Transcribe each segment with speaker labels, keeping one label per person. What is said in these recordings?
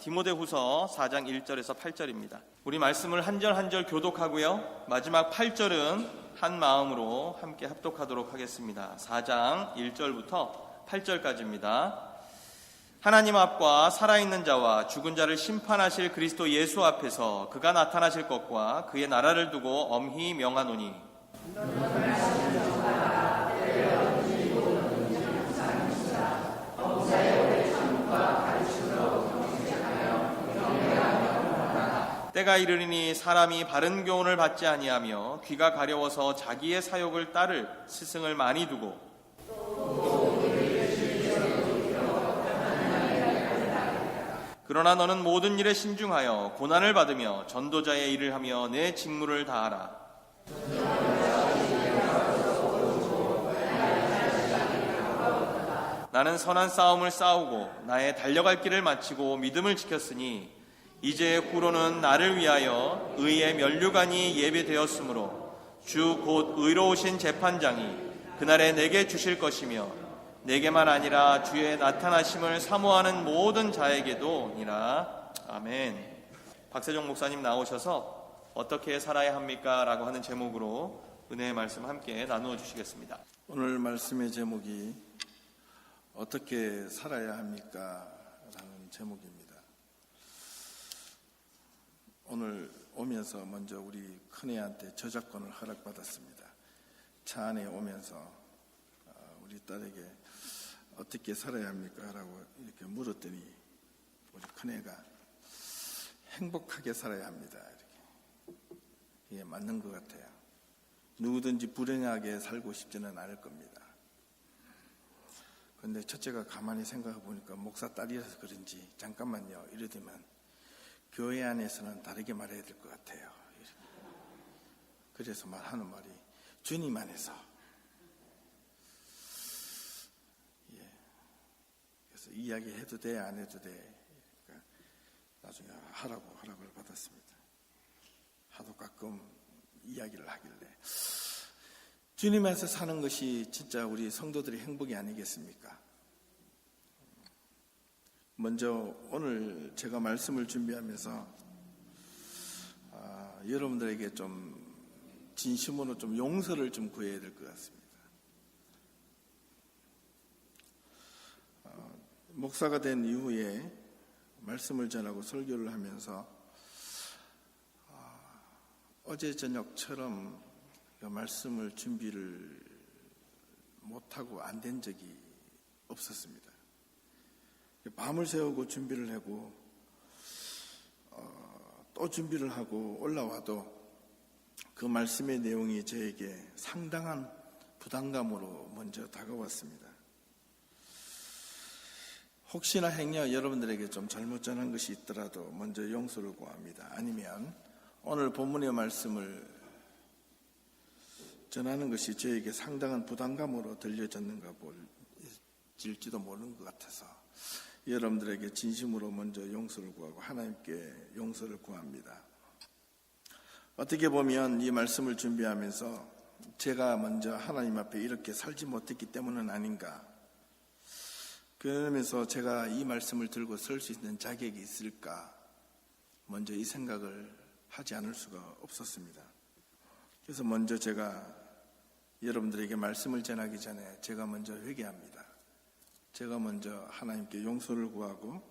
Speaker 1: 디모데후서 4장 1절에서 8절입니다. 우리 말씀을 한 절 한 절 교독하고요. 마지막 8절은 한 마음으로 함께 합독하도록 하겠습니다. 4장 1절부터 8절까지입니다. 하나님 앞과 살아있는 자와 죽은 자를 심판하실 그리스도 예수 앞에서 그가 나타나실 것과 그의 나라를 두고 엄히 명하노니 때가 이르리니 사람이 바른 교훈을 받지 아니하며 귀가 가려워서 자기의 사욕을 따를 스승을 많이 두고 그러나 너는 모든 일에 신중하여 고난을 받으며 전도자의 일을 하며 내 직무를 다하라. 나는 선한 싸움을 싸우고 나의 달려갈 길을 마치고 믿음을 지켰으니 이제 후로는 나를 위하여 의의 면류관이 예배되었으므로 주 곧 의로우신 재판장이 그날에 내게 주실 것이며 내게만 아니라 주의 나타나심을 사모하는 모든 자에게도니라. 아멘. 박세종 목사님 나오셔서 어떻게 살아야 합니까? 라고 하는 제목으로 은혜의 말씀 함께 나누어 주시겠습니다.
Speaker 2: 오늘 말씀의 제목이 어떻게 살아야 합니까? 라는 제목입니다. 오늘 오면서 먼저 우리 큰애한테 저작권을 허락받았습니다. 차 안에 오면서 우리 딸에게 어떻게 살아야 합니까? 라고 이렇게 물었더니 우리 큰애가 행복하게 살아야 합니다. 이렇게. 이게 맞는 것 같아요. 누구든지 불행하게 살고 싶지는 않을 겁니다. 그런데 첫째가 가만히 생각해 보니까 목사 딸이라서 그런지 잠깐만요 이러더만 교회 안에서는 다르게 말해야 될 것 같아요. 그래서 말하는 말이 주님 안에서. 그래서 이야기해도 돼 안 해도 돼. 그러니까 나중에 하라고 허락을 받았습니다. 하도 가끔 이야기를 하길래 주님 안에서 사는 것이 진짜 우리 성도들의 행복이 아니겠습니까? 먼저 오늘 제가 말씀을 준비하면서 여러분들에게 좀 진심으로 좀 용서를 좀 구해야 될 것 같습니다. 목사가 된 이후에 말씀을 전하고 설교를 하면서 어제 저녁처럼 말씀을 준비를 못하고 안 된 적이 없었습니다. 밤을 새우고 준비를 하고 또 준비를 하고 올라와도 그 말씀의 내용이 저에게 상당한 부담감으로 먼저 다가왔습니다. 혹시나 행여 여러분들에게 좀 잘못 전한 것이 있더라도 먼저 용서를 구합니다. 아니면 오늘 본문의 말씀을 전하는 것이 저에게 상당한 부담감으로 들려졌는가 볼지도 모르는 것 같아서 여러분들에게 진심으로 먼저 용서를 구하고 하나님께 용서를 구합니다. 어떻게 보면 이 말씀을 준비하면서 제가 먼저 하나님 앞에 이렇게 살지 못했기 때문은 아닌가, 그러면서 제가 이 말씀을 들고 설 수 있는 자격이 있을까, 먼저 이 생각을 하지 않을 수가 없었습니다. 그래서 먼저 제가 여러분들에게 말씀을 전하기 전에 제가 먼저 회개합니다. 제가 먼저 하나님께 용서를 구하고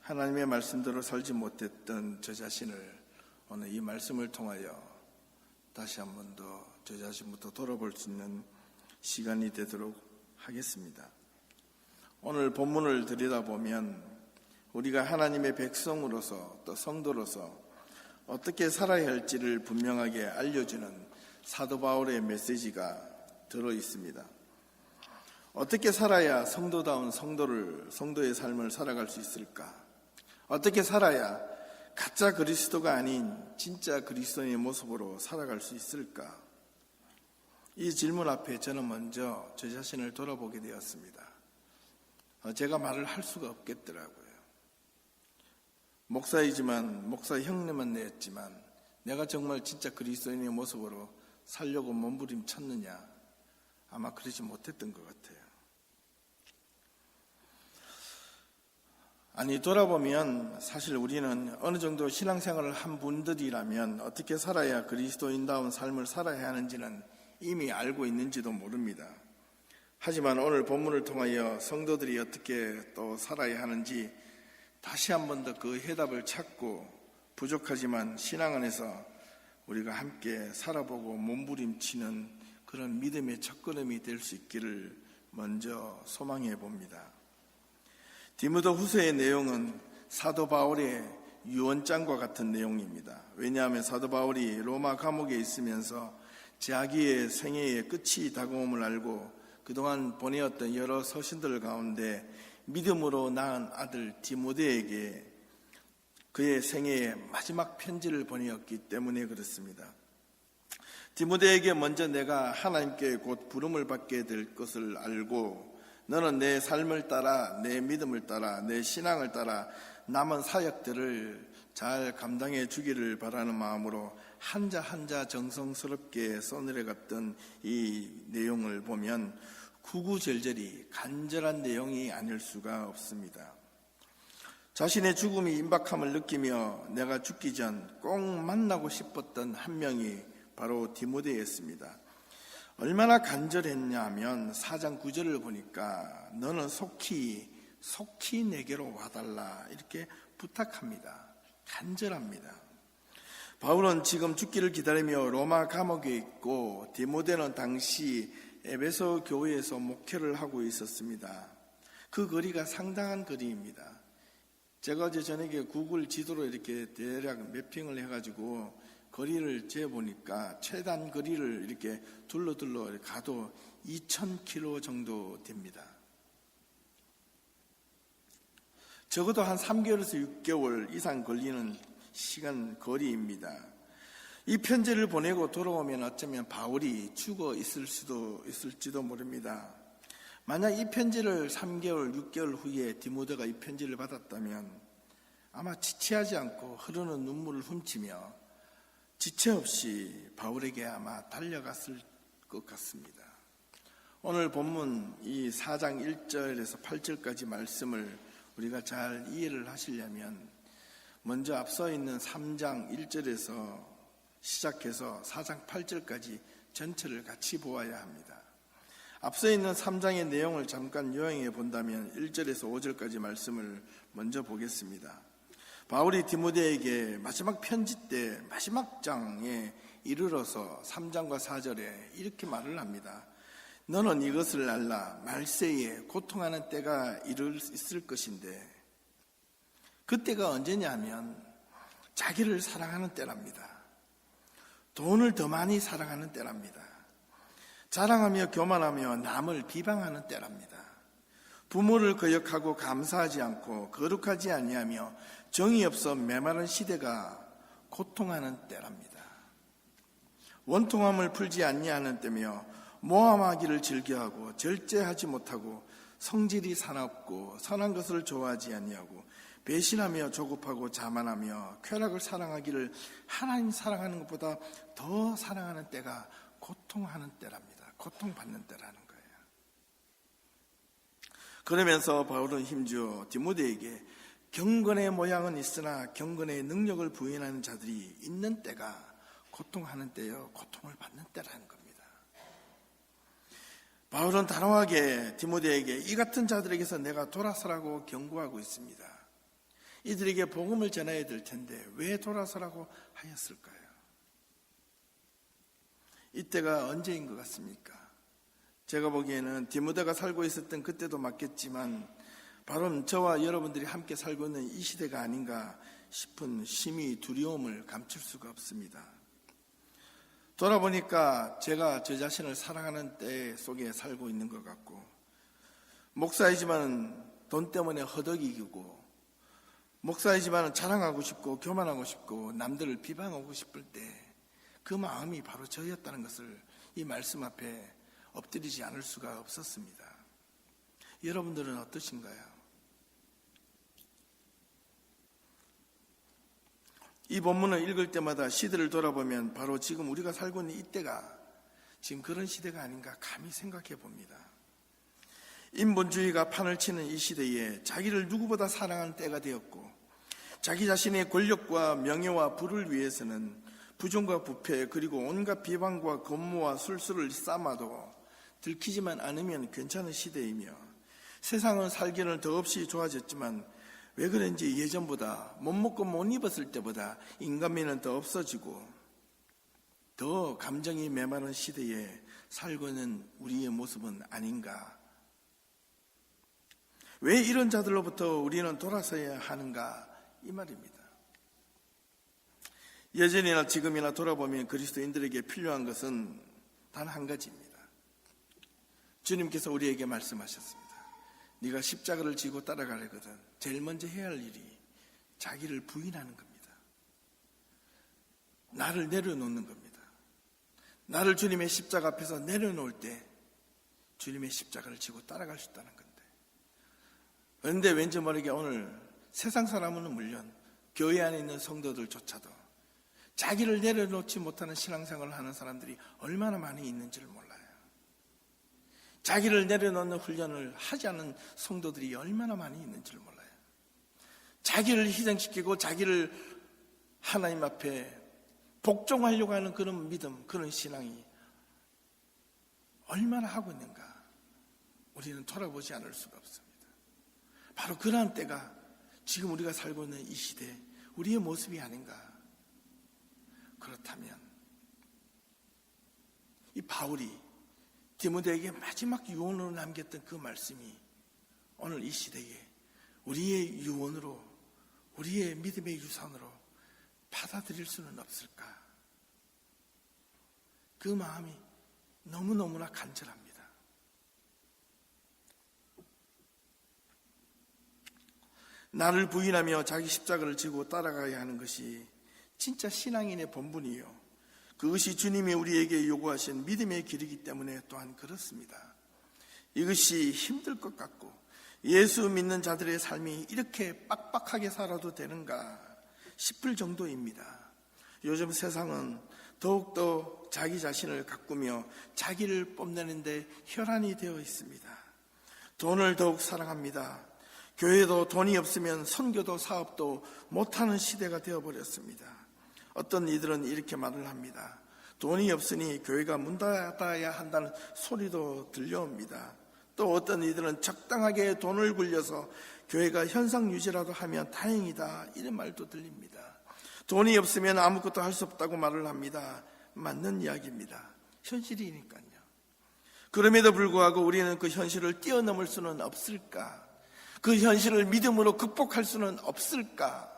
Speaker 2: 하나님의 말씀대로 살지 못했던 저 자신을 오늘 이 말씀을 통하여 다시 한 번 더 저 자신부터 돌아볼 수 있는 시간이 되도록 하겠습니다. 오늘 본문을 들여다보면 우리가 하나님의 백성으로서 또 성도로서 어떻게 살아야 할지를 분명하게 알려주는 사도 바울의 메시지가 들어 있습니다. 어떻게 살아야 성도다운 성도의 삶을 살아갈 수 있을까? 어떻게 살아야 가짜 그리스도가 아닌 진짜 그리스도인의 모습으로 살아갈 수 있을까? 이 질문 앞에 저는 먼저 저 자신을 돌아보게 되었습니다. 제가 말을 할 수가 없겠더라고요. 목사이지만 목사 흉내만 냈지만 내가 정말 진짜 그리스도인의 모습으로 살려고 몸부림쳤느냐? 아마 그러지 못했던 것 같아요. 돌아보면 사실 우리는 어느 정도 신앙생활을 한 분들이라면 어떻게 살아야 그리스도인다운 삶을 살아야 하는지는 이미 알고 있는지도 모릅니다. 하지만 오늘 본문을 통하여 성도들이 어떻게 또 살아야 하는지 다시 한 번 더 그 해답을 찾고 부족하지만 신앙 안에서 우리가 함께 살아보고 몸부림치는 그런 믿음의 첫걸음이 될 수 있기를 먼저 소망해 봅니다. 디모데 후서의 내용은 사도 바울의 유언장과 같은 내용입니다. 왜냐하면 사도 바울이 로마 감옥에 있으면서 자기의 생애의 끝이 다가옴을 알고 그동안 보내었던 여러 서신들 가운데 믿음으로 낳은 아들 디모데에게 그의 생애의 마지막 편지를 보내었기 때문에 그렇습니다. 디모데에게 먼저 내가 하나님께 곧 부름을 받게 될 것을 알고 너는 내 삶을 따라 내 믿음을 따라 내 신앙을 따라 남은 사역들을 잘 감당해 주기를 바라는 마음으로 한자 한자 정성스럽게 써내려 갔던 이 내용을 보면 구구절절이 간절한 내용이 아닐 수가 없습니다. 자신의 죽음이 임박함을 느끼며 내가 죽기 전 꼭 만나고 싶었던 한 명이 바로 디모데였습니다. 얼마나 간절했냐면 4장 9절을 보니까 너는 속히 내게로 와달라 이렇게 부탁합니다. 간절합니다. 바울은 지금 죽기를 기다리며 로마 감옥에 있고 디모데는 당시 에베소 교회에서 목회를 하고 있었습니다. 그 거리가 상당한 거리입니다. 제가 어제 저녁에 구글 지도로 이렇게 대략 매핑을 해가지고 거리를 재보니까 최단 거리를 이렇게 둘러 가도 2,000km 정도 됩니다. 적어도 한 3개월에서 6개월 이상 걸리는 시간 거리입니다. 이 편지를 보내고 돌아오면 어쩌면 바울이 죽어 있을지도 모릅니다. 만약 이 편지를 3개월, 6개월 후에 디모데가 이 편지를 받았다면 아마 지체하지 않고 흐르는 눈물을 훔치며 지체 없이 바울에게 아마 달려갔을 것 같습니다. 오늘 본문 이 4장 1절에서 8절까지 말씀을 우리가 잘 이해를 하시려면 먼저 앞서 있는 3장 1절에서 시작해서 4장 8절까지 전체를 같이 보아야 합니다. 앞서 있는 3장의 내용을 잠깐 요약해 본다면 1절에서 5절까지 말씀을 먼저 보겠습니다. 바울이 디모데에게 마지막 편지 때 마지막 장에 이르러서 3장과 4절에 이렇게 말을 합니다. 너는 이것을 알라. 말세에 고통하는 때가 있을 것인데 그 때가 언제냐 하면 자기를 사랑하는 때랍니다. 돈을 더 많이 사랑하는 때랍니다. 자랑하며 교만하며 남을 비방하는 때랍니다. 부모를 거역하고 감사하지 않고 거룩하지 아니하며 정이 없어 메마른 시대가 고통하는 때랍니다. 원통함을 풀지 아니하는 때며 모함하기를 즐겨하고 절제하지 못하고 성질이 사납고 선한 것을 좋아하지 아니하고 배신하며 조급하고 자만하며 쾌락을 사랑하기를 하나님 사랑하는 것보다 더 사랑하는 때가 고통하는 때랍니다. 고통받는 때라는 거예요. 그러면서 바울은 힘주어 디모데에게 경건의 모양은 있으나 경건의 능력을 부인하는 자들이 있는 때가 고통하는 때요, 고통을 받는 때라는 겁니다. 바울은 단호하게 디모데에게 이 같은 자들에게서 내가 돌아서라고 경고하고 있습니다. 이들에게 복음을 전해야 될 텐데 왜 돌아서라고 하였을까요? 이때가 언제인 것 같습니까? 제가 보기에는 디모데가 살고 있었던 그때도 맞겠지만 바로 저와 여러분들이 함께 살고 있는 이 시대가 아닌가 싶은 심히 두려움을 감출 수가 없습니다. 돌아보니까 제가 저 자신을 사랑하는 때 속에 살고 있는 것 같고, 목사이지만 돈 때문에 허덕이고, 목사이지만 자랑하고 싶고 교만하고 싶고 남들을 비방하고 싶을 때 그 마음이 바로 저였다는 것을 이 말씀 앞에 엎드리지 않을 수가 없었습니다. 여러분들은 어떠신가요? 이 본문을 읽을 때마다 시대를 돌아보면 바로 지금 우리가 살고 있는 이때가 지금 그런 시대가 아닌가 감히 생각해 봅니다. 인본주의가 판을 치는 이 시대에 자기를 누구보다 사랑하는 때가 되었고, 자기 자신의 권력과 명예와 부를 위해서는 부정과 부패 그리고 온갖 비방과 건모와 술수를 쌓아도 들키지만 않으면 괜찮은 시대이며, 세상은 살기는 더없이 좋아졌지만 왜 그런지 예전보다 못 먹고 못 입었을 때보다 인간미는 더 없어지고 더 감정이 메마른 시대에 살고 있는 우리의 모습은 아닌가. 왜 이런 자들로부터 우리는 돌아서야 하는가, 이 말입니다. 예전이나 지금이나 돌아보면 그리스도인들에게 필요한 것은 단 한 가지입니다. 주님께서 우리에게 말씀하셨습니다. 네가 십자가를 지고 따라가려거든 제일 먼저 해야 할 일이 자기를 부인하는 겁니다. 나를 내려놓는 겁니다. 나를 주님의 십자가 앞에서 내려놓을 때 주님의 십자가를 지고 따라갈 수 있다는 건데, 그런데 왠지 모르게 오늘 세상 사람은 물론 교회 안에 있는 성도들조차도 자기를 내려놓지 못하는 신앙생활을 하는 사람들이 얼마나 많이 있는지를 몰라요. 자기를 내려놓는 훈련을 하지 않은 성도들이 얼마나 많이 있는지를 몰라요. 자기를 희생시키고 자기를 하나님 앞에 복종하려고 하는 그런 믿음, 그런 신앙이 얼마나 하고 있는가 우리는 돌아보지 않을 수가 없습니다. 바로 그러한 때가 지금 우리가 살고 있는 이 시대 우리의 모습이 아닌가. 그렇다면 이 바울이 디모데에게 마지막 유언으로 남겼던 그 말씀이 오늘 이 시대에 우리의 유언으로, 우리의 믿음의 유산으로 받아들일 수는 없을까? 그 마음이 너무너무나 간절합니다. 나를 부인하며 자기 십자가를 지고 따라가야 하는 것이 진짜 신앙인의 본분이요, 그것이 주님이 우리에게 요구하신 믿음의 길이기 때문에 또한 그렇습니다. 이것이 힘들 것 같고 예수 믿는 자들의 삶이 이렇게 빡빡하게 살아도 되는가 싶을 정도입니다. 요즘 세상은 더욱더 자기 자신을 가꾸며 자기를 뽐내는 데 혈안이 되어 있습니다. 돈을 더욱 사랑합니다. 교회도 돈이 없으면 선교도 사업도 못하는 시대가 되어버렸습니다. 어떤 이들은 이렇게 말을 합니다. 돈이 없으니 교회가 문 닫아야 한다는 소리도 들려옵니다. 또 어떤 이들은 적당하게 돈을 굴려서 교회가 현상 유지라도 하면 다행이다, 이런 말도 들립니다. 돈이 없으면 아무것도 할 수 없다고 말을 합니다. 맞는 이야기입니다. 현실이니까요. 그럼에도 불구하고 우리는 그 현실을 뛰어넘을 수는 없을까? 그 현실을 믿음으로 극복할 수는 없을까?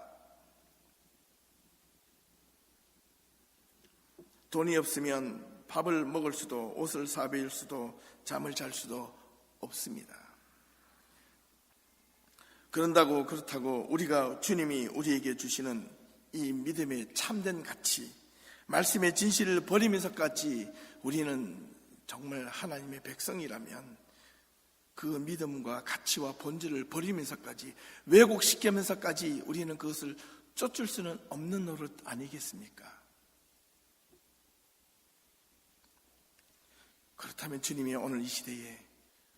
Speaker 2: 돈이 없으면 밥을 먹을 수도, 옷을 사배일 수도, 잠을 잘 수도 없습니다. 그렇다고 우리가 주님이 우리에게 주시는 이 믿음의 참된 가치, 말씀의 진실을 버리면서까지 우리는 정말 하나님의 백성이라면 그 믿음과 가치와 본질을 버리면서까지, 왜곡시키면서까지 우리는 그것을 쫓을 수는 없는 노릇 아니겠습니까? 그렇다면 주님이 오늘 이 시대에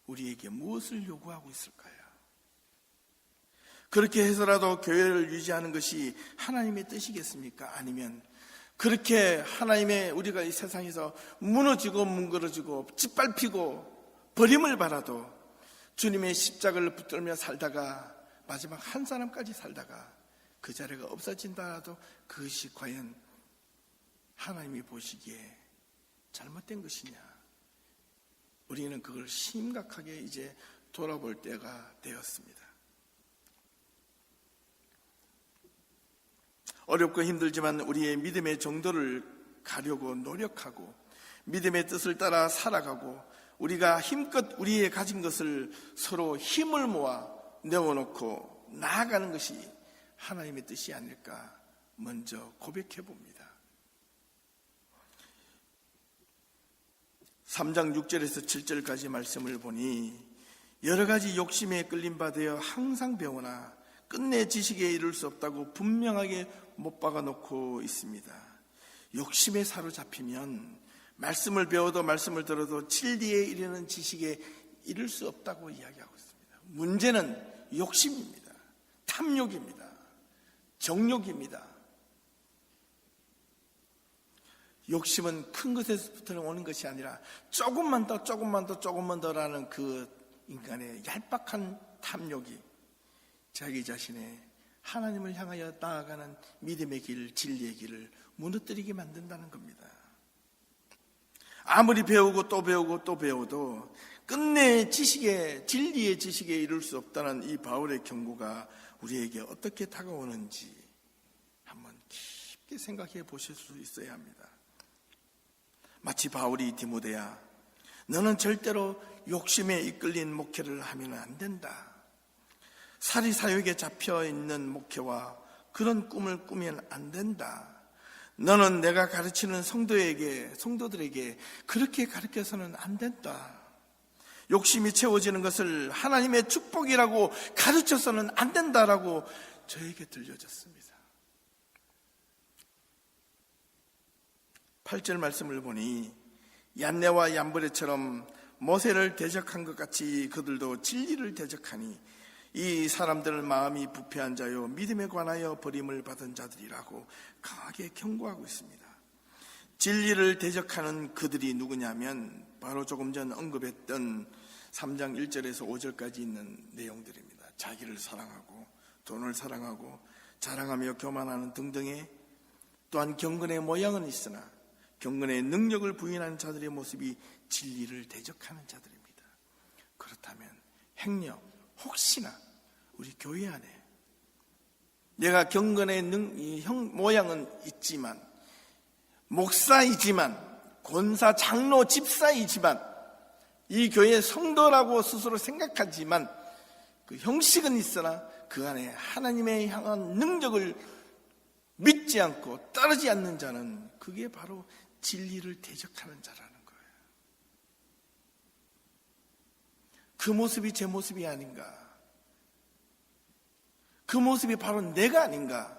Speaker 2: 우리에게 무엇을 요구하고 있을까요? 그렇게 해서라도 교회를 유지하는 것이 하나님의 뜻이겠습니까? 아니면 그렇게 하나님의 우리가 이 세상에서 무너지고 뭉그러지고 짓밟히고 버림을 받아도 주님의 십자가를 붙들며 살다가 마지막 한 사람까지 살다가 그 자리가 없어진다라도 그것이 과연 하나님이 보시기에 잘못된 것이냐? 우리는 그걸 심각하게 이제 돌아볼 때가 되었습니다. 어렵고 힘들지만 우리의 믿음의 정도를 가려고 노력하고 믿음의 뜻을 따라 살아가고 우리가 힘껏 우리의 가진 것을 서로 힘을 모아 내어놓고 나아가는 것이 하나님의 뜻이 아닐까 먼저 고백해 봅니다. 3장 6절에서 7절까지 말씀을 보니 여러 가지 욕심에 끌림 받아 항상 배우나 끝내 지식에 이를 수 없다고 분명하게 못 박아 놓고 있습니다. 욕심에 사로잡히면 말씀을 배워도 말씀을 들어도 진리에 이르는 지식에 이룰 수 없다고 이야기하고 있습니다. 문제는 욕심입니다. 탐욕입니다. 정욕입니다. 욕심은 큰 것에서부터 오는 것이 아니라 조금만 더라는 그 인간의 얄팍한 탐욕이 자기 자신의 하나님을 향하여 나아가는 믿음의 길, 진리의 길을 무너뜨리게 만든다는 겁니다. 아무리 배우고 또 배워도 끝내 진리의 지식에 이룰 수 없다는 이 바울의 경고가 우리에게 어떻게 다가오는지 한번 깊게 생각해 보실 수 있어야 합니다. 마치 바울이 디모데야, 너는 절대로 욕심에 이끌린 목회를 하면 안 된다. 사리사욕에 잡혀있는 목회와 그런 꿈을 꾸면 안 된다. 너는 내가 가르치는 성도들에게 그렇게 가르쳐서는 안 된다. 욕심이 채워지는 것을 하나님의 축복이라고 가르쳐서는 안 된다라고 저에게 들려졌습니다. 8절 말씀을 보니 얀네와 얀브레처럼 모세를 대적한 것 같이 그들도 진리를 대적하니 이 사람들 마음이 부패한 자요 믿음에 관하여 버림을 받은 자들이라고 강하게 경고하고 있습니다. 진리를 대적하는 그들이 누구냐면 바로 조금 전 언급했던 3장 1절에서 5절까지 있는 내용들입니다. 자기를 사랑하고 돈을 사랑하고 자랑하며 교만하는 등등의, 또한 경건의 모양은 있으나 경건의 능력을 부인하는 자들의 모습이 진리를 대적하는 자들입니다. 그렇다면 행여 혹시나 우리 교회 안에 내가 경건의 모양은 있지만, 목사이지만, 권사, 장로, 집사이지만, 이 교회의 성도라고 스스로 생각하지만 그 형식은 있으나 그 안에 하나님의 향한 능력을 믿지 않고 따르지 않는 자는 그게 바로 진리를 대적하는 자라는 거예요. 그 모습이 제 모습이 아닌가? 그 모습이 바로 내가 아닌가?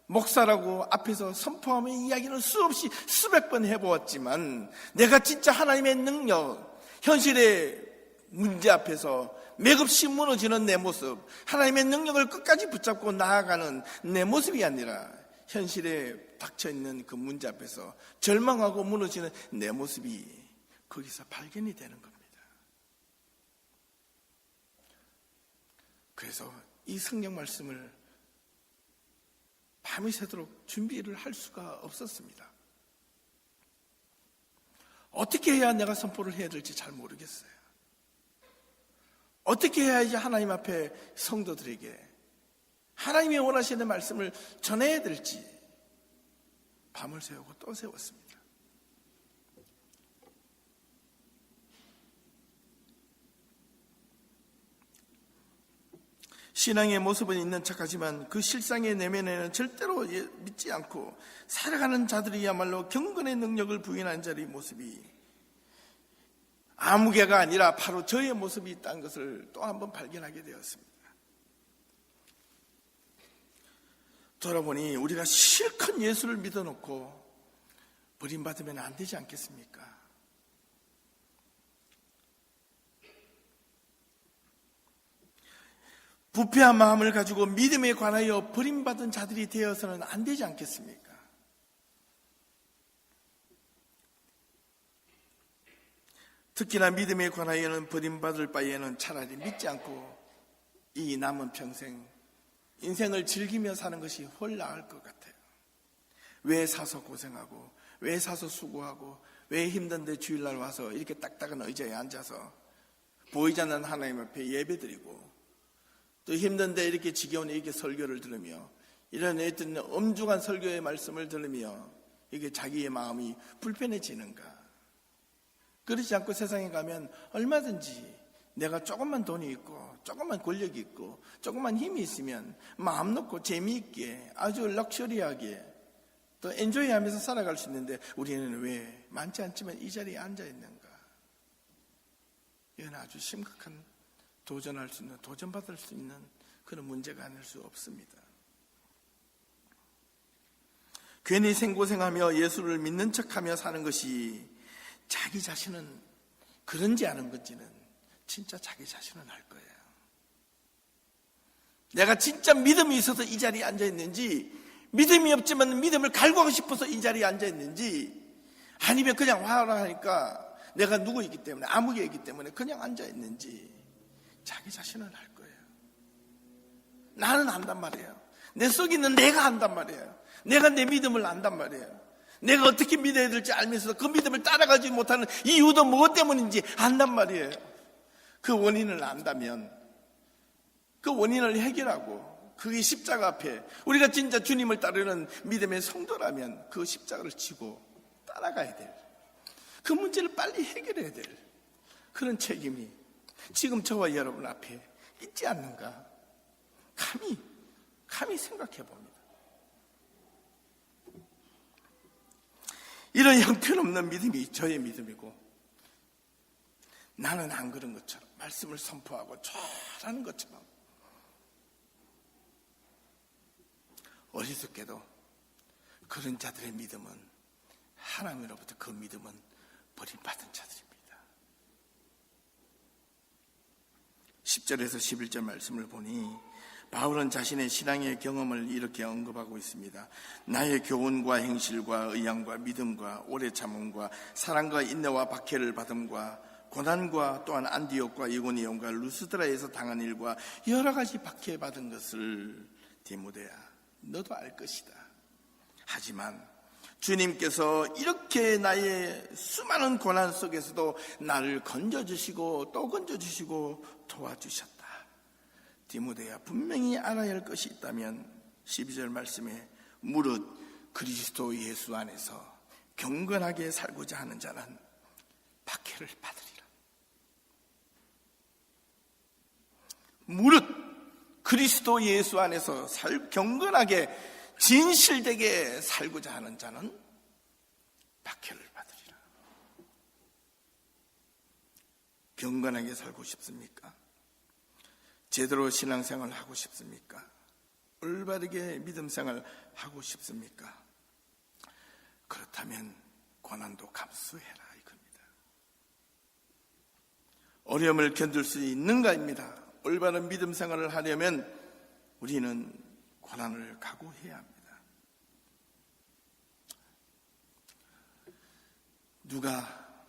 Speaker 2: 목사라고 앞에서 선포하며 이야기는 수없이 수백 번 해보았지만 내가 진짜 하나님의 능력, 현실의 문제 앞에서 맥없이 무너지는 내 모습, 하나님의 능력을 끝까지 붙잡고 나아가는 내 모습이 아니라 현실에 닥쳐있는 그 문제 앞에서 절망하고 무너지는 내 모습이 거기서 발견이 되는 겁니다. 그래서 이 성경 말씀을 밤이 새도록 준비를 할 수가 없었습니다. 어떻게 해야 내가 선포를 해야 될지 잘 모르겠어요. 어떻게 해야지 하나님 앞에 성도들에게 하나님이 원하시는 말씀을 전해야 될지 밤을 새우고 또 새웠습니다. 신앙의 모습은 있는 척하지만 그 실상의 내면에는 절대로 믿지 않고 살아가는 자들이야말로 경건의 능력을 부인한 자의 모습이 아무개가 아니라 바로 저의 모습이 있다는 것을 또 한 번 발견하게 되었습니다. 돌아보니 우리가 실컷 예수를 믿어놓고 버림받으면 안 되지 않겠습니까? 부패한 마음을 가지고 믿음에 관하여 버림받은 자들이 되어서는 안 되지 않겠습니까? 특히나 믿음에 관하여는 버림받을 바에는 차라리 믿지 않고 이 남은 평생 인생을 즐기며 사는 것이 훨 나을 것 같아요. 왜 사서 고생하고, 왜 사서 수고하고, 왜 힘든데 주일날 와서 이렇게 딱딱한 의자에 앉아서 보이지 않는 하나님 앞에 예배드리고, 또 힘든데 이렇게 지겨운 이렇게 설교를 들으며, 이런 엄중한 설교의 말씀을 들으며 이게 자기의 마음이 불편해지는가? 그렇지 않고 세상에 가면 얼마든지 내가 조금만 돈이 있고 조금만 권력이 있고 조금만 힘이 있으면 마음 놓고 재미있게 아주 럭셔리하게 또 엔조이하면서 살아갈 수 있는데 우리는 왜 많지 않지만 이 자리에 앉아 있는가? 이건 아주 심각한 도전받을 수 있는 그런 문제가 아닐 수 없습니다. 괜히 생고생하며 예수를 믿는 척하며 사는 것이 자기 자신은 그런지 아는 건지는 진짜 자기 자신을 알 거예요. 내가 진짜 믿음이 있어서 이 자리에 앉아 있는지, 믿음이 없지만 믿음을 갈구하고 싶어서 이 자리에 앉아 있는지, 아니면 그냥 와라 하니까 내가 누구이기 때문에, 아무개이기 때문에 그냥 앉아 있는지 자기 자신을 알 거예요. 나는 안단 말이에요. 내 속에 있는 내가 안단 말이에요. 내가 내 믿음을 안단 말이에요. 내가 어떻게 믿어야 될지 알면서 그 믿음을 따라가지 못하는 이유도 무엇 때문인지 안단 말이에요. 그 원인을 안다면 그 원인을 해결하고, 그게 십자가 앞에 우리가 진짜 주님을 따르는 믿음의 성도라면 그 십자가를 지고 따라가야 될, 그 문제를 빨리 해결해야 될 그런 책임이 지금 저와 여러분 앞에 있지 않는가, 감히 생각해 봅니다. 이런 형편없는 믿음이 저의 믿음이고, 나는 안 그런 것처럼 말씀을 선포하고 잘하는 것처럼 어리석게도 그런 자들의 믿음은, 하나님으로부터 그 믿음은 버림받은 자들입니다. 10절에서 11절 말씀을 보니 바울은 자신의 신앙의 경험을 이렇게 언급하고 있습니다. 나의 교훈과 행실과 의향과 믿음과 오래 참음과 사랑과 인내와 박해를 받음과 고난과 또한 안디옥과 이고니온과 루스드라에서 당한 일과 여러 가지 박해받은 것을 디모데야, 너도 알 것이다. 하지만 주님께서 이렇게 나의 수많은 고난 속에서도 나를 건져주시고 또 건져주시고 도와주셨다. 디모데야, 분명히 알아야 할 것이 있다면 12절 말씀에 무릇 그리스도 예수 안에서 경건하게 살고자 하는 자는 박해를 받으리라. 무릇 그리스도 예수 안에서 경건하게 진실되게 살고자 하는 자는 박해를 받으리라. 경건하게 살고 싶습니까? 제대로 신앙생활을 하고 싶습니까? 올바르게 믿음생활을 하고 싶습니까? 그렇다면 고난도 감수해라 이겁니다. 어려움을 견딜 수 있는가입니다. 올바른 믿음생활을 하려면 우리는 고난을 각오해야 합니다. 누가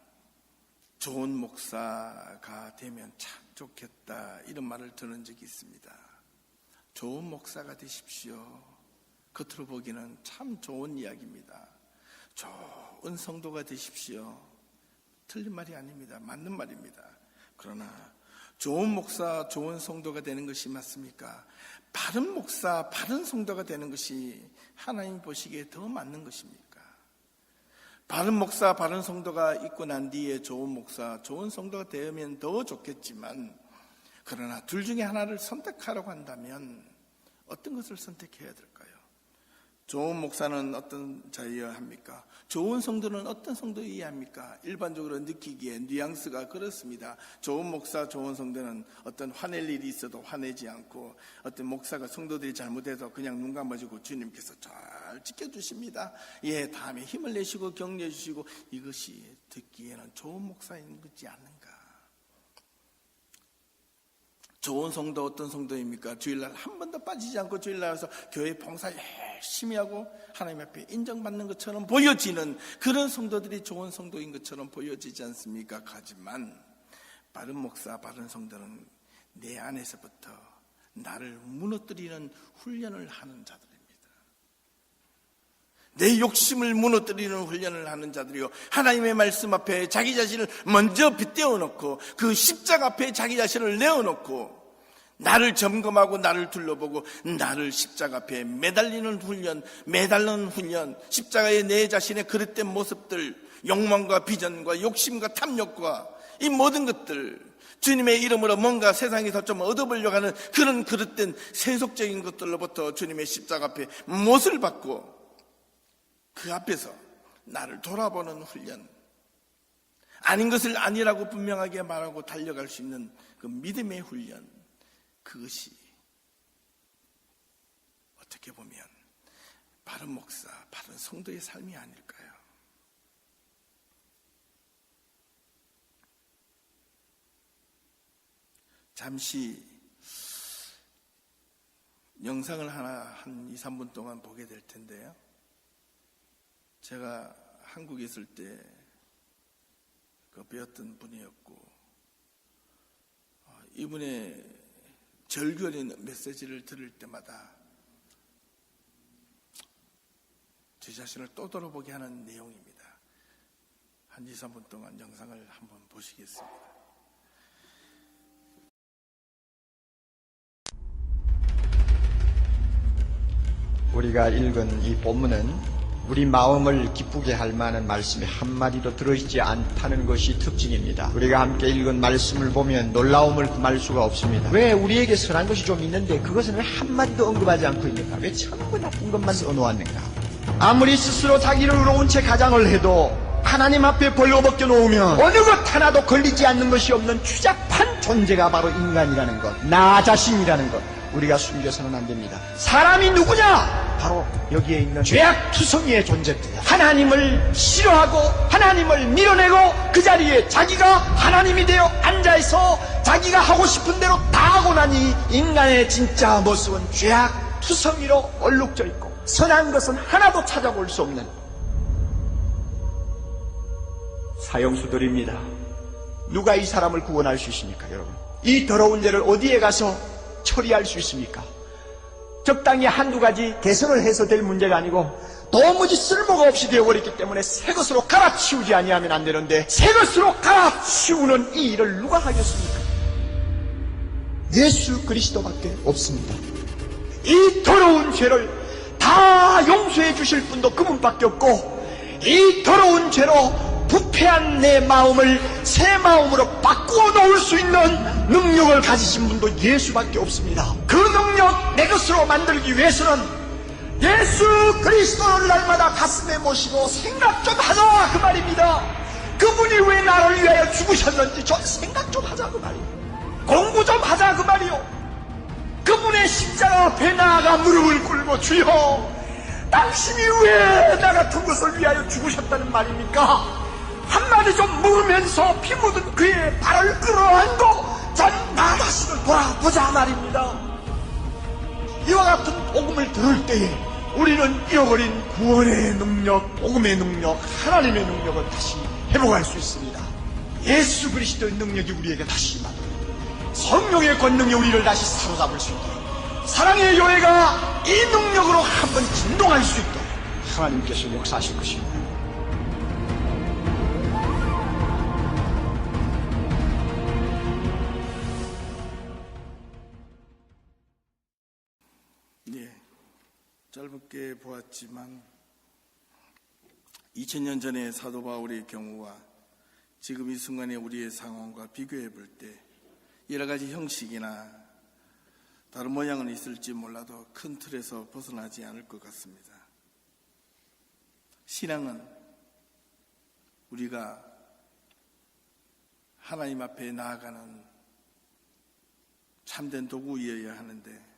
Speaker 2: 좋은 목사가 되면 참 좋겠다 이런 말을 들은 적이 있습니다. 좋은 목사가 되십시오. 겉으로 보기에는 참 좋은 이야기입니다. 좋은 성도가 되십시오. 틀린 말이 아닙니다. 맞는 말입니다. 그러나 좋은 목사, 좋은 성도가 되는 것이 맞습니까? 바른 목사, 바른 성도가 되는 것이 하나님 보시기에 더 맞는 것입니까? 바른 목사, 바른 성도가 있고 난 뒤에 좋은 목사, 좋은 성도가 되면 더 좋겠지만, 그러나 둘 중에 하나를 선택하라고 한다면 어떤 것을 선택해야 될까요? 좋은 목사는 어떤 자여야 합니까? 좋은 성도는 어떤 성도여야 합니까? 일반적으로 느끼기에 뉘앙스가 그렇습니다. 좋은 목사, 좋은 성도는 어떤 화낼 일이 있어도 화내지 않고, 어떤 목사가 성도들이 잘못해서 그냥 눈 감아주고 주님께서 잘 지켜주십니다. 예, 다음에 힘을 내시고 격려해 주시고, 이것이 듣기에는 좋은 목사인 것이 않는가? 좋은 성도 어떤 성도입니까? 주일날 한 번도 빠지지 않고 주일날 와서 교회 봉사 열심히 하고 하나님 앞에 인정받는 것처럼 보여지는 그런 성도들이 좋은 성도인 것처럼 보여지지 않습니까? 하지만 바른 목사, 바른 성도는 내 안에서부터 나를 무너뜨리는 훈련을 하는 자들입니다. 내 욕심을 무너뜨리는 훈련을 하는 자들이요, 하나님의 말씀 앞에 자기 자신을 먼저 빗대어 놓고 그 십자가 앞에 자기 자신을 내어놓고 나를 점검하고 나를 둘러보고 나를 십자가 앞에 매달리는 훈련, 매달리는 훈련, 십자가에 내 자신의 그릇된 모습들, 욕망과 비전과 욕심과 탐욕과 이 모든 것들, 주님의 이름으로 뭔가 세상에서 좀 얻어보려고 하는 그런 그릇된 세속적인 것들로부터 주님의 십자가 앞에 못을 받고 그 앞에서 나를 돌아보는 훈련, 아닌 것을 아니라고 분명하게 말하고 달려갈 수 있는 그 믿음의 훈련, 그것이 어떻게 보면 바른 목사, 바른 성도의 삶이 아닐까요? 잠시 영상을 하나 한 2, 3분 동안 보게 될 텐데요. 제가 한국에 있을 때 배웠던 분이었고, 이분의 절규어린 메시지를 들을 때마다 제 자신을 또 돌아보게 하는 내용입니다. 한 2, 3분 동안 영상을 한번 보시겠습니다.
Speaker 3: 우리가 읽은 이 본문은 우리 마음을 기쁘게 할 만한 말씀이 한마디도 들어있지 않다는 것이 특징입니다. 우리가 함께 읽은 말씀을 보면 놀라움을 금할 수가 없습니다. 왜 우리에게 선한 것이 좀 있는데 그것은 왜 한마디도 언급하지 않고 있는가? 왜 전부 나쁜 것만 써놓았는가? 아무리 스스로 자기를 의로운 채 가장을 해도 하나님 앞에 벌거벗겨 놓으면 어느 것 하나도 걸리지 않는 것이 없는 추잡한 존재가 바로 인간이라는 것, 나 자신이라는 것, 우리가 숨겨서는 안 됩니다. 사람이 누구냐? 바로 여기에 있는 죄악투성이의 존재입니다. 하나님을 싫어하고 하나님을 밀어내고 그 자리에 자기가 하나님이 되어 앉아있어 자기가 하고 싶은 대로 다 하고 나니 인간의 진짜 모습은 죄악투성이로 얼룩져 있고 선한 것은 하나도 찾아볼 수 없는 사형수들입니다. 누가 이 사람을 구원할 수 있습니까, 여러분? 이 더러운 죄를 어디에 가서 처리할 수 있습니까? 적당히 한두 가지 개선을 해서 될 문제가 아니고 도무지 쓸모가 없이 되어버렸기 때문에 새 것으로 갈아치우지 아니하면 안 되는데 새 것으로 갈아치우는 이 일을 누가 하겠습니까? 예수 그리스도밖에 없습니다. 이 더러운 죄를 다 용서해 주실 분도 그분밖에 없고 이 더러운 죄로 부패한 내 마음을 새 마음으로 바꾸어 놓을 수 있는 능력을 가지신 분도 예수밖에 없습니다. 그 능력 내 것으로 만들기 위해서는 예수 그리스도를 날마다 가슴에 모시고 생각 좀 하자 그 말입니다. 그분이 왜 나를 위하여 죽으셨는지 좀 생각 좀 하자 그 말이에요. 공부 좀 하자 그 말이요. 그분의 십자가 앞에 나아가 무릎을 꿇고 주여 당신이 왜 나 같은 것을 위하여 죽으셨다는 말입니까? 한마디 좀 물으면서 피 묻은 그의 발을 끌어안고 전 나 자신을 돌아보자 말입니다. 이와 같은 복음을 들을 때에 우리는 잃어버린 구원의 능력, 복음의 능력, 하나님의 능력을 다시 회복할 수 있습니다. 예수 그리스도의 능력이 우리에게 다시 임합니다. 성령의 권능이 우리를 다시 사로잡을 수 있도록 사랑의 교회가 이 능력으로 한번 진동할 수 있도록 하나님께서 역사하실 것입니다.
Speaker 2: 짧게 보았지만 2000년 전의 사도 바울의 경우와 지금 이 순간의 우리의 상황과 비교해 볼 때 여러 가지 형식이나 다른 모양은 있을지 몰라도 큰 틀에서 벗어나지 않을 것 같습니다. 신앙은 우리가 하나님 앞에 나아가는 참된 도구이어야 하는데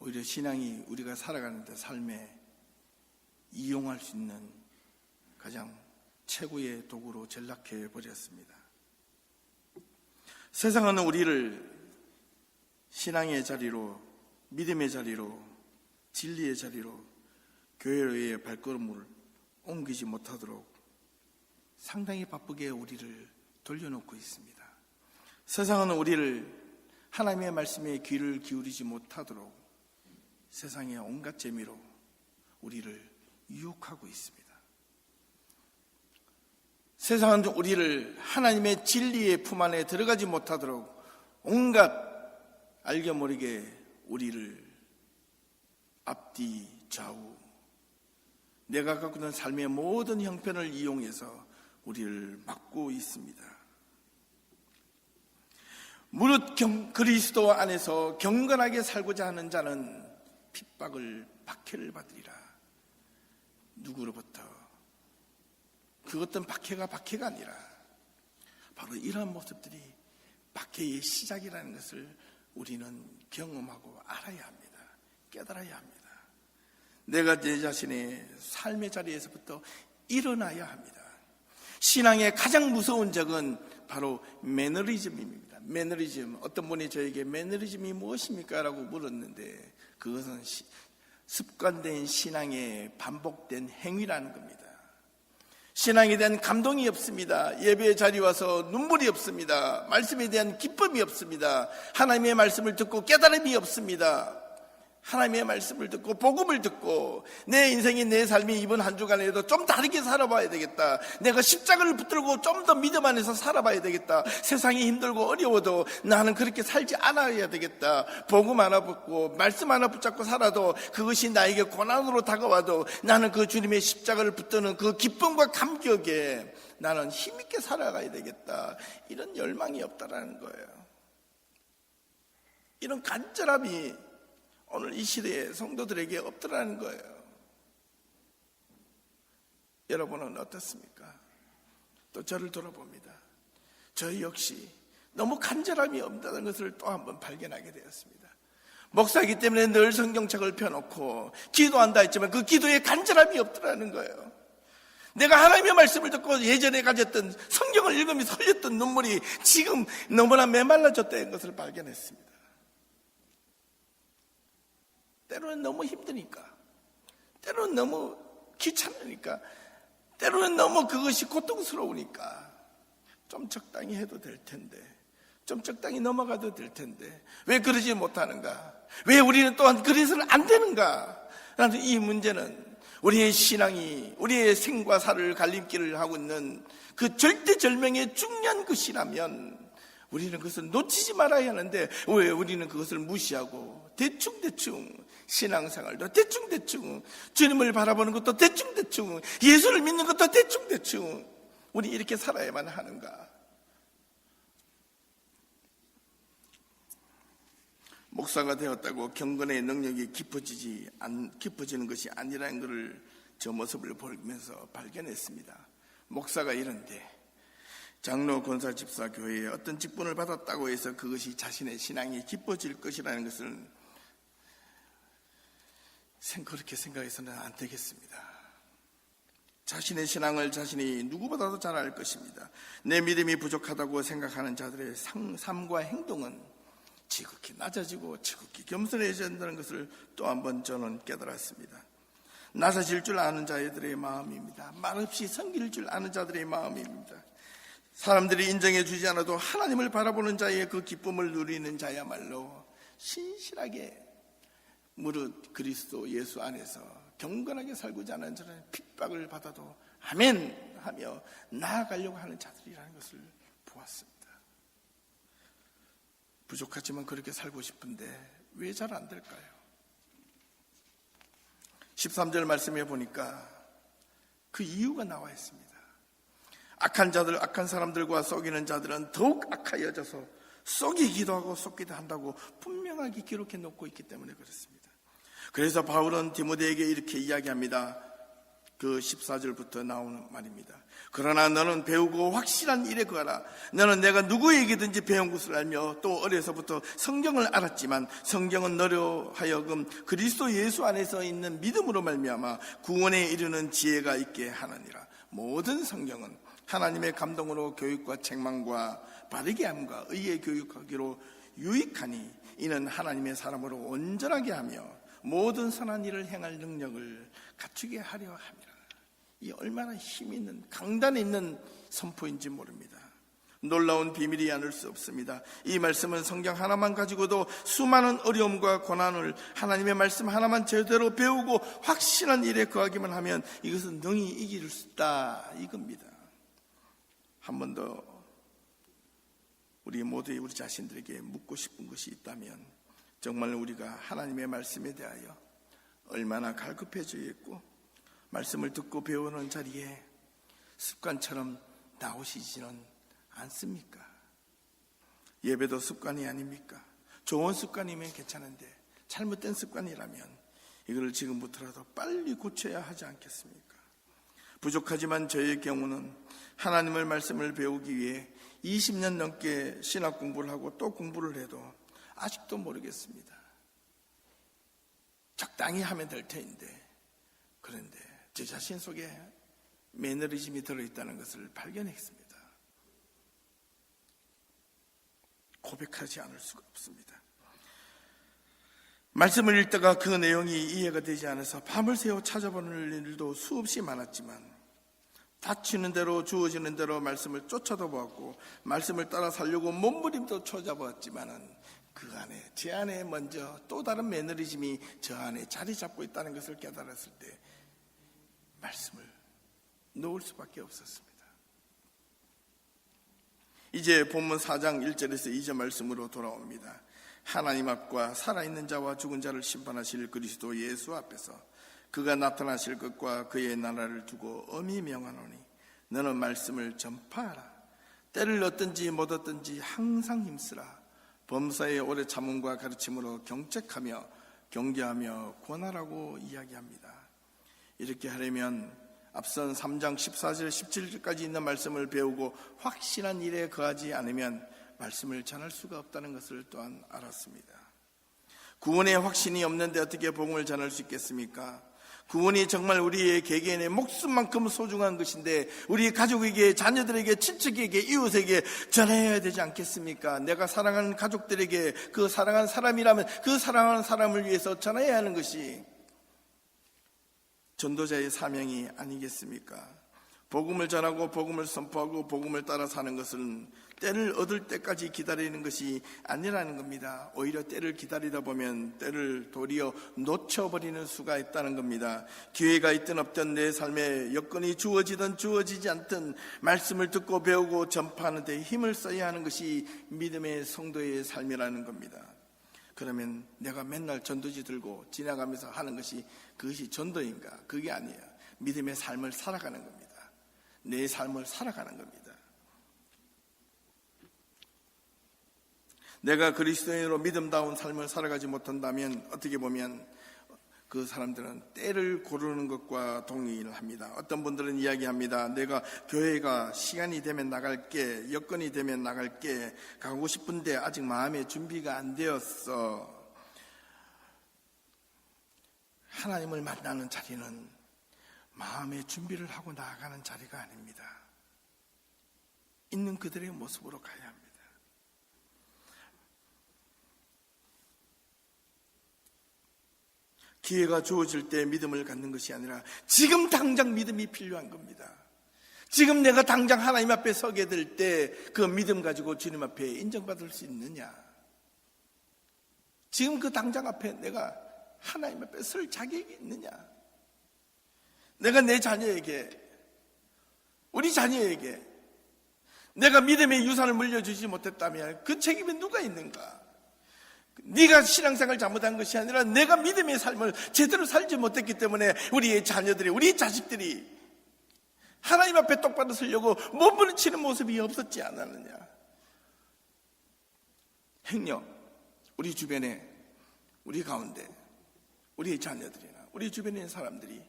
Speaker 2: 오히려 신앙이 우리가 살아가는 데 삶에 이용할 수 있는 가장 최고의 도구로 전락해 버렸습니다. 세상은 우리를 신앙의 자리로, 믿음의 자리로, 진리의 자리로 교회의 발걸음을 옮기지 못하도록 상당히 바쁘게 우리를 돌려놓고 있습니다. 세상은 우리를 하나님의 말씀에 귀를 기울이지 못하도록 세상의 온갖 재미로 우리를 유혹하고 있습니다. 세상은 우리를 하나님의 진리의 품 안에 들어가지 못하도록 온갖 알게 모르게 우리를 앞뒤 좌우 내가 갖고 있는 삶의 모든 형편을 이용해서 우리를 막고 있습니다. 무릇 그리스도 안에서 경건하게 살고자 하는 자는 핍박을 박해를 받으리라. 누구로부터? 그 어떤 박해가 아니라 바로 이러한 모습들이 박해의 시작이라는 것을 우리는 경험하고 알아야 합니다. 깨달아야 합니다. 내가 내 자신의 삶의 자리에서부터 일어나야 합니다. 신앙의 가장 무서운 적은 바로 매너리즘입니다. 매너리즘, 어떤 분이 저에게 매너리즘이 무엇입니까? 라고 물었는데 그것은 습관된 신앙의 반복된 행위라는 겁니다. 신앙에 대한 감동이 없습니다. 예배의 자리에 와서 눈물이 없습니다. 말씀에 대한 기쁨이 없습니다. 하나님의 말씀을 듣고 깨달음이 없습니다. 하나님의 말씀을 듣고 복음을 듣고 내 인생이, 내 삶이 이번 한 주간에도 좀 다르게 살아봐야 되겠다. 내가 십자가를 붙들고 좀 더 믿음 안에서 살아봐야 되겠다. 세상이 힘들고 어려워도 나는 그렇게 살지 않아야 되겠다. 복음 하나 붙고 말씀 하나 붙잡고 살아도 그것이 나에게 고난으로 다가와도 나는 그 주님의 십자가를 붙드는 그 기쁨과 감격에 나는 힘있게 살아가야 되겠다. 이런 열망이 없다라는 거예요. 이런 간절함이 오늘 이 시대에 성도들에게 없더라는 거예요. 여러분은 어떻습니까? 또 저를 돌아봅니다. 저 역시 너무 간절함이 없다는 것을 또 한번 발견하게 되었습니다. 목사이기 때문에 늘 성경책을 펴놓고 기도한다 했지만 그 기도에 간절함이 없더라는 거예요. 내가 하나님의 말씀을 듣고 예전에 가졌던 성경을 읽으면서 흘렸던 눈물이 지금 너무나 메말라졌다는 것을 발견했습니다. 때로는 너무 힘드니까, 때로는 너무 귀찮으니까, 때로는 너무 그것이 고통스러우니까 좀 적당히 해도 될 텐데, 좀 적당히 넘어가도 될 텐데 왜 그러지 못하는가? 왜 우리는 또한 그래서는 안 되는가? 라는 이 문제는 우리의 신앙이 우리의 생과 사를 갈림길을 하고 있는 그 절대절명의 중요한 것이라면 우리는 그것을 놓치지 말아야 하는데 왜 우리는 그것을 무시하고 대충대충 신앙생활도 대충대충 주님을 바라보는 것도 대충대충 예수를 믿는 것도 대충대충 우리 이렇게 살아야만 하는가? 목사가 되었다고 경건의 능력이 깊어지는 것이 아니라는 것을 저 모습을 보면서 발견했습니다. 목사가 이런데 장로, 권사, 집사, 교회에 어떤 직분을 받았다고 해서 그것이 자신의 신앙이 깊어질 것이라는 것을 그렇게 생각해서는 안 되겠습니다. 자신의 신앙을 자신이 누구보다도 잘 알 것입니다. 내 믿음이 부족하다고 생각하는 자들의 삶과 행동은 지극히 낮아지고 지극히 겸손해져야 한다는 것을 또 한 번 저는 깨달았습니다. 낮아질 줄 아는 자들의 마음입니다. 말없이 섬길 줄 아는 자들의 마음입니다. 사람들이 인정해 주지 않아도 하나님을 바라보는 자의 그 기쁨을 누리는 자야말로 신실하게 무릇 그리스도 예수 안에서 경건하게 살고자 하는 자는 핍박을 받아도 아멘 하며 나아가려고 하는 자들이라는 것을 보았습니다. 부족하지만 그렇게 살고 싶은데 왜 잘 안 될까요? 13절 말씀해 보니까 그 이유가 나와 있습니다. 악한 사람들과 속이는 자들은 더욱 악하여져서 속이기도 하고 속기도 한다고 분명하게 기록해 놓고 있기 때문에 그렇습니다. 그래서 바울은 디모데에게 이렇게 이야기합니다. 그 14절부터 나오는 말입니다. 그러나 너는 배우고 확실한 일에 거하라. 너는 내가 누구에게든지 배운 것을 알며 또 어려서부터 성경을 알았지만 성경은 너로 하여금 그리스도 예수 안에서 있는 믿음으로 말미암아 구원에 이르는 지혜가 있게 하느니라. 모든 성경은 하나님의 감동으로 교육과 책망과 바르게 함과 의에 교육하기로 유익하니 이는 하나님의 사람으로 온전하게 하며 모든 선한 일을 행할 능력을 갖추게 하려 함이라. 이 얼마나 힘 있는 강단 있는 선포인지 모릅니다. 놀라운 비밀이 아닐 수 없습니다. 이 말씀은 성경 하나만 가지고도 수많은 어려움과 고난을 하나님의 말씀 하나만 제대로 배우고 확신한 일에 거하기만 하면 이것은 능히 이길 수 있다 이겁니다. 한 번 더 우리 모두의 우리 자신들에게 묻고 싶은 것이 있다면 정말 우리가 하나님의 말씀에 대하여 얼마나 갈급해져 있고 말씀을 듣고 배우는 자리에 습관처럼 나오시지는 않습니까? 예배도 습관이 아닙니까? 좋은 습관이면 괜찮은데 잘못된 습관이라면 이걸 지금부터라도 빨리 고쳐야 하지 않겠습니까? 부족하지만 저의 경우는 하나님의 말씀을 배우기 위해 20년 넘게 신학 공부를 하고 또 공부를 해도 아직도 모르겠습니다. 적당히 하면 될 텐데 그런데 제 자신 속에 매너리즘이 들어있다는 것을 발견했습니다. 고백하지 않을 수가 없습니다. 말씀을 읽다가 그 내용이 이해가 되지 않아서 밤을 새워 찾아보는 일도 수없이 많았지만 닥치는 대로 주어지는 대로 말씀을 쫓아도 보았고 말씀을 따라 살려고 몸부림도 찾아보았지만은 그 안에 제 안에 먼저 또 다른 매너리즘이 저 안에 자리 잡고 있다는 것을 깨달았을 때 말씀을 놓을 수밖에 없었습니다. 이제 본문 4장 1절에서 2절 말씀으로 돌아옵니다. 하나님 앞과 살아있는 자와 죽은 자를 심판하실 그리스도 예수 앞에서 그가 나타나실 것과 그의 나라를 두고 엄히 명하노니 너는 말씀을 전파하라. 때를 얻든지 못 얻든지 항상 힘쓰라. 범사의 오래 참음과 가르침으로 경책하며 경계하며 권하라고 이야기합니다. 이렇게 하려면 앞선 3장 14절 17절까지 있는 말씀을 배우고 확실한 일에 거하지 않으면 말씀을 전할 수가 없다는 것을 또한 알았습니다. 구원의 확신이 없는데 어떻게 복음을 전할 수 있겠습니까? 구원이 정말 우리의 개개인의 목숨만큼 소중한 것인데 우리 가족에게, 자녀들에게, 친척에게, 이웃에게 전해야 되지 않겠습니까? 내가 사랑하는 가족들에게 그 사랑하는 사람이라면 그 사랑하는 사람을 위해서 전해야 하는 것이 전도자의 사명이 아니겠습니까? 복음을 전하고 복음을 선포하고 복음을 따라 사는 것은 때를 얻을 때까지 기다리는 것이 아니라는 겁니다. 오히려 때를 기다리다 보면 때를 도리어 놓쳐버리는 수가 있다는 겁니다. 기회가 있든 없든 내 삶에 여건이 주어지든 주어지지 않든 말씀을 듣고 배우고 전파하는 데 힘을 써야 하는 것이 믿음의 성도의 삶이라는 겁니다. 그러면 내가 맨날 전도지 들고 지나가면서 하는 것이 그것이 전도인가? 그게 아니에요. 믿음의 삶을 살아가는 겁니다. 내 삶을 살아가는 겁니다. 내가 그리스도인으로 믿음다운 삶을 살아가지 못한다면 어떻게 보면 그 사람들은 때를 고르는 것과 동일합니다. 어떤 분들은 이야기합니다. 내가 교회가 시간이 되면 나갈게, 여건이 되면 나갈게, 가고 싶은데 아직 마음의 준비가 안 되었어. 하나님을 만나는 자리는 마음의 준비를 하고 나아가는 자리가 아닙니다. 있는 그들의 모습으로 가야 합니다. 기회가 주어질 때 믿음을 갖는 것이 아니라 지금 당장 믿음이 필요한 겁니다. 지금 내가 당장 하나님 앞에 서게 될 때 그 믿음 가지고 주님 앞에 인정받을 수 있느냐? 지금 그 당장 앞에 내가 하나님 앞에 설 자격이 있느냐? 내가 내 자녀에게, 우리 자녀에게 내가 믿음의 유산을 물려주지 못했다면 그 책임이 누가 있는가? 네가 신앙생활 잘못한 것이 아니라 내가 믿음의 삶을 제대로 살지 못했기 때문에 우리의 자녀들이, 우리 자식들이 하나님 앞에 똑바로 서려고 몸부림치는 모습이 없었지 않았느냐. 행여 우리 주변에, 우리 가운데 우리의 자녀들이나 우리 주변에 있는 사람들이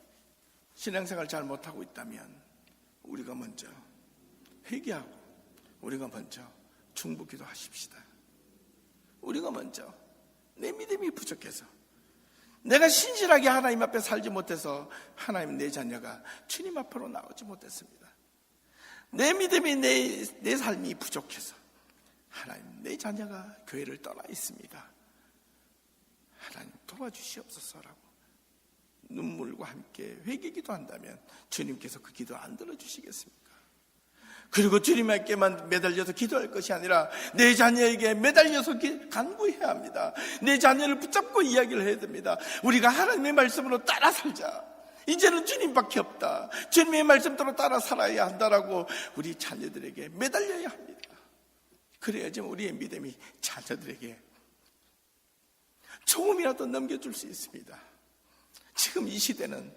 Speaker 2: 신앙생활 잘 못하고 있다면 우리가 먼저 회개하고 우리가 먼저 중보기도 하십시다. 우리가 먼저 내 믿음이 부족해서 내가 신실하게 하나님 앞에 살지 못해서 하나님 내 자녀가 주님 앞으로 나오지 못했습니다. 내 믿음이 내 삶이 부족해서 하나님 내 자녀가 교회를 떠나 있습니다. 하나님 도와주시옵소서라고 눈물과 함께 회개기도 한다면 주님께서 그 기도 안 들어주시겠습니까? 그리고 주님께만 매달려서 기도할 것이 아니라 내 자녀에게 매달려서 간구해야 합니다. 내 자녀를 붙잡고 이야기를 해야 됩니다. 우리가 하나님의 말씀으로 따라 살자. 이제는 주님밖에 없다. 주님의 말씀대로 따라 살아야 한다라고 우리 자녀들에게 매달려야 합니다. 그래야지 우리의 믿음이 자녀들에게 조금이라도 넘겨줄 수 있습니다. 지금 이 시대는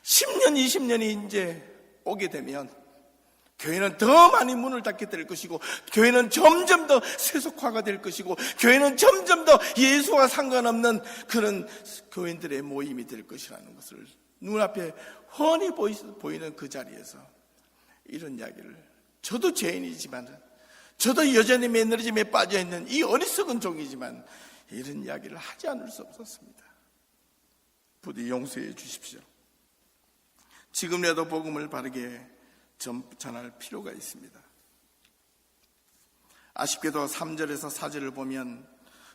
Speaker 2: 10년, 20년이 이제 오게 되면 교회는 더 많이 문을 닫게 될 것이고 교회는 점점 더 세속화가 될 것이고 교회는 점점 더 예수와 상관없는 그런 교인들의 모임이 될 것이라는 것을 눈앞에 훤히 보이는 그 자리에서 이런 이야기를, 저도 죄인이지만 저도 여전히 매너리즘에 빠져있는 이 어리석은 종이지만 이런 이야기를 하지 않을 수 없었습니다. 부디 용서해 주십시오. 지금이라도 복음을 바르게 전할 필요가 있습니다. 아쉽게도 3절에서 4절을 보면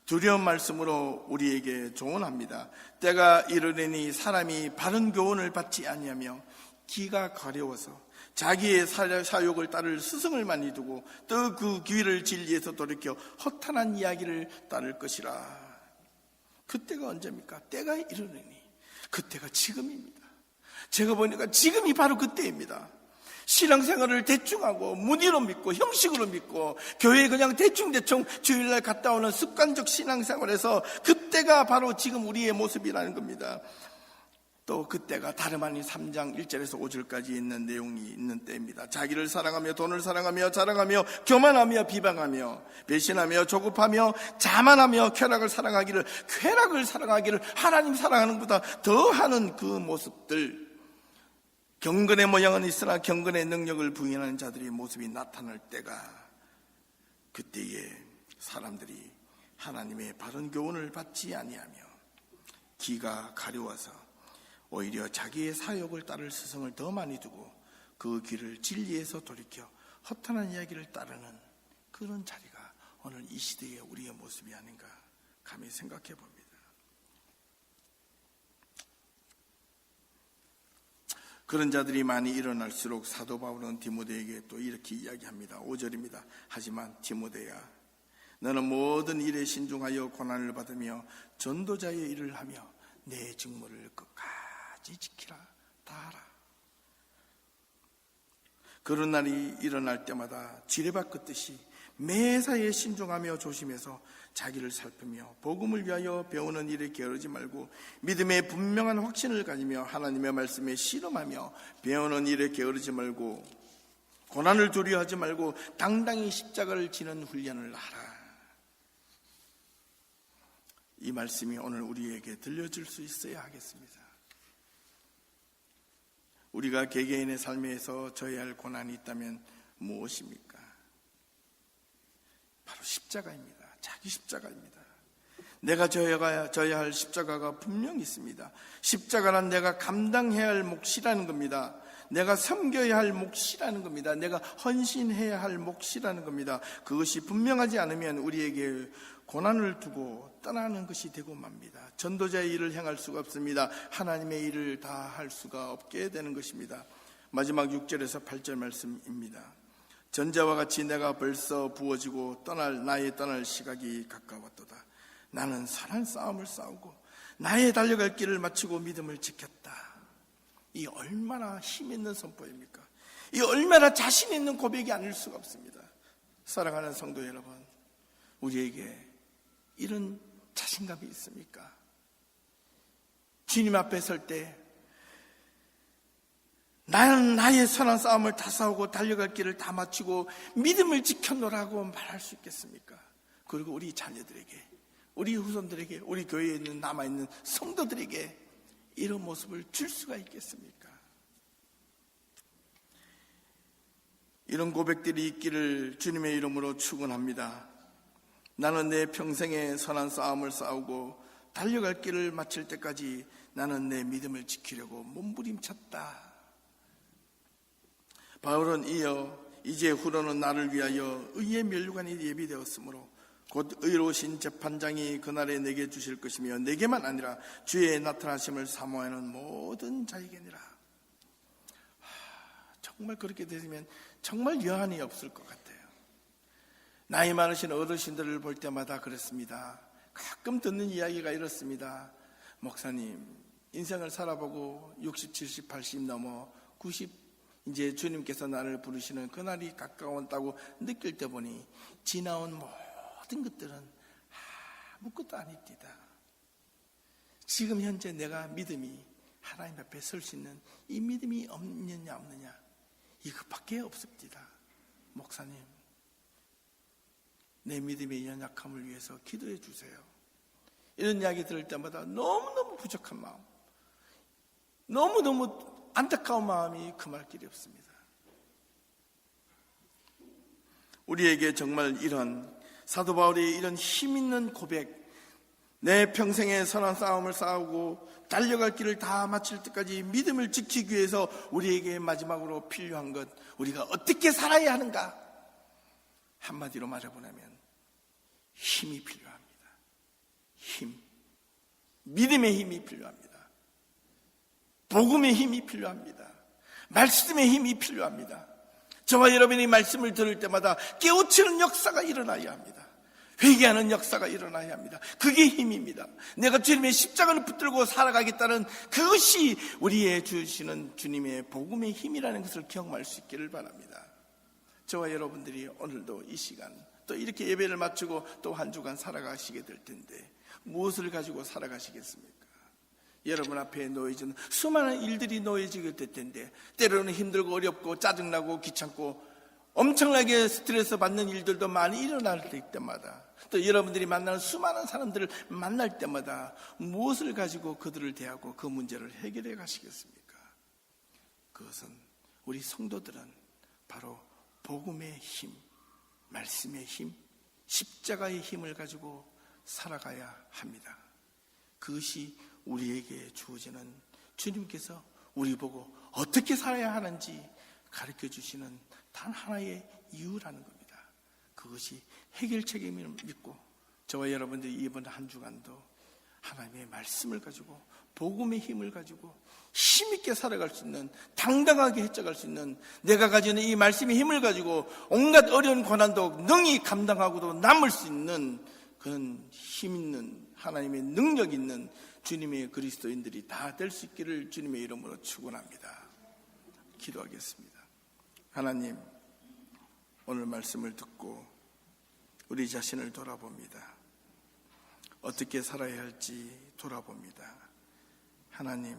Speaker 2: 두려운 말씀으로 우리에게 조언합니다. 때가 이르려니 사람이 바른 교훈을 받지 아니하며 귀가 가려워서 자기의 사욕을 따를 스승을 많이 두고 또 그 귀를 진리에서 돌이켜 허탄한 이야기를 따를 것이라. 그때가 언제입니까? 때가 이르려니. 그때가 지금입니다. 제가 보니까 지금이 바로 그때입니다. 신앙생활을 대충하고 무늬로 믿고 형식으로 믿고 교회에 그냥 대충대충 주일날 갔다 오는 습관적 신앙생활에서 그때가 바로 지금 우리의 모습이라는 겁니다. 또 그때가 다름 아닌 3장 1절에서 5절까지 있는 내용이 있는 때입니다. 자기를 사랑하며 돈을 사랑하며 자랑하며 교만하며 비방하며 배신하며 조급하며 자만하며 쾌락을 사랑하기를 하나님 사랑하는 것보다 더하는 그 모습들, 경건의 모양은 있으나 경건의 능력을 부인하는 자들의 모습이 나타날 때가, 그때에 사람들이 하나님의 바른 교훈을 받지 아니하며 귀가 가려워서 오히려 자기의 사욕을 따를 스승을 더 많이 두고 그 귀를 진리에서 돌이켜 허탄한 이야기를 따르는 그런 자리가 오늘 이 시대의 우리의 모습이 아닌가 감히 생각해 봅니다. 그런 자들이 많이 일어날수록 사도 바울은 디모데에게 또 이렇게 이야기합니다. 5절입니다. 하지만 디모데야, 너는 모든 일에 신중하여 고난을 받으며 전도자의 일을 하며 내 직무를 끝까지 지키라. 다하라. 그런 날이 일어날 때마다 지뢰밭 긋듯이 매사에 신중하며 조심해서 자기를 살피며 복음을 위하여 배우는 일에 게으르지 말고 믿음의 분명한 확신을 가지며 하나님의 말씀에 실험하며 배우는 일에 게으르지 말고 고난을 두려워하지 말고 당당히 십자가를 지는 훈련을 하라. 이 말씀이 오늘 우리에게 들려줄 수 있어야 하겠습니다. 우리가 개개인의 삶에서 져야 할 고난이 있다면 무엇입니까? 바로 십자가입니다. 자기 십자가입니다. 내가 져야 할 십자가가 분명히 있습니다. 십자가란 내가 감당해야 할 몫이라는 겁니다. 내가 섬겨야 할 몫이라는 겁니다. 내가 헌신해야 할 몫이라는 겁니다. 그것이 분명하지 않으면 우리에게 고난을 두고 떠나는 것이 되고 맙니다. 전도자의 일을 행할 수가 없습니다. 하나님의 일을 다 할 수가 없게 되는 것입니다. 마지막 6절에서 8절 말씀입니다. 전자와 같이 내가 벌써 부어지고 나의 떠날 시각이 가까웠도다. 나는 선한 싸움을 싸우고 나의 달려갈 길을 마치고 믿음을 지켰다. 이 얼마나 힘 있는 선포입니까? 이 얼마나 자신 있는 고백이 아닐 수가 없습니다. 사랑하는 성도 여러분, 우리에게 이런 자신감이 있습니까? 주님 앞에 설 때 나는 나의 선한 싸움을 다 싸우고 달려갈 길을 다 마치고 믿음을 지켜노라고 말할 수 있겠습니까? 그리고 우리 자녀들에게, 우리 후손들에게, 우리 교회에 있는 남아있는 성도들에게 이런 모습을 줄 수가 있겠습니까? 이런 고백들이 있기를 주님의 이름으로 축원합니다. 나는 내 평생에 선한 싸움을 싸우고 달려갈 길을 마칠 때까지 나는 내 믿음을 지키려고 몸부림쳤다. 바울은 이어 이제 후로는 나를 위하여 의의 면류관이 예비되었으므로 곧 의로우신 재판장이 그날에 내게 주실 것이며 내게만 아니라 주의 나타나심을 사모하는 모든 자에게니라. 정말 그렇게 되면 정말 여한이 없을 것 같아요. 나이 많으신 어르신들을 볼 때마다 그렇습니다. 가끔 듣는 이야기가 이렇습니다. 목사님, 인생을 살아보고 60, 70, 80 넘어 90 이제 주님께서 나를 부르시는 그날이 가까웠다고 느낄 때 보니 지나온 모든 것들은 아무것도 아닙니다. 지금 현재 내가 믿음이 하나님 앞에 설 수 있는 이 믿음이 없느냐 이것밖에 없습니다. 목사님, 내 믿음의 연약함을 위해서 기도해 주세요. 이런 이야기 들을 때마다 너무너무 부족한 마음, 너무너무 안타까운 마음이 금할 길이 없습니다. 우리에게 정말 이런 사도 바울의 이런 힘있는 고백, 내 평생에 선한 싸움을 싸우고 달려갈 길을 다 마칠 때까지 믿음을 지키기 위해서 우리에게 마지막으로 필요한 것, 우리가 어떻게 살아야 하는가? 한마디로 말해보자면 힘이 필요합니다. 힘. 믿음의 힘이 필요합니다. 복음의 힘이 필요합니다. 말씀의 힘이 필요합니다. 저와 여러분이 말씀을 들을 때마다 깨우치는 역사가 일어나야 합니다. 회개하는 역사가 일어나야 합니다. 그게 힘입니다. 내가 주님의 십자가를 붙들고 살아가겠다는 그것이 우리의 주시는 주님의 복음의 힘이라는 것을 경험할 수 있기를 바랍니다. 저와 여러분들이 오늘도 이 시간 또 이렇게 예배를 마치고 또 한 주간 살아가시게 될 텐데 무엇을 가지고 살아가시겠습니까? 여러분 앞에 놓여진 수많은 일들이 놓여지게 될 텐데 때로는 힘들고 어렵고 짜증나고 귀찮고 엄청나게 스트레스 받는 일들도 많이 일어날 때마다 또 여러분들이 만나는 수많은 사람들을 만날 때마다 무엇을 가지고 그들을 대하고 그 문제를 해결해 가시겠습니까? 그것은 우리 성도들은 바로 복음의 힘, 말씀의 힘, 십자가의 힘을 가지고 살아가야 합니다. 그것이 우리에게 주어지는 주님께서 우리 보고 어떻게 살아야 하는지 가르쳐 주시는 단 하나의 이유라는 겁니다. 그것이 해결책임을 믿고 저와 여러분들이 이번 한 주간도 하나님의 말씀을 가지고 복음의 힘을 가지고 힘있게 살아갈 수 있는, 당당하게 헤쳐갈 수 있는, 내가 가지는 이 말씀의 힘을 가지고 온갖 어려운 고난도 능히 감당하고도 남을 수 있는 그런 힘 있는 하나님의 능력 있는 주님의 그리스도인들이 다 될 수 있기를 주님의 이름으로 축원합니다. 기도하겠습니다. 하나님, 오늘 말씀을 듣고 우리 자신을 돌아봅니다. 어떻게 살아야 할지 돌아봅니다. 하나님,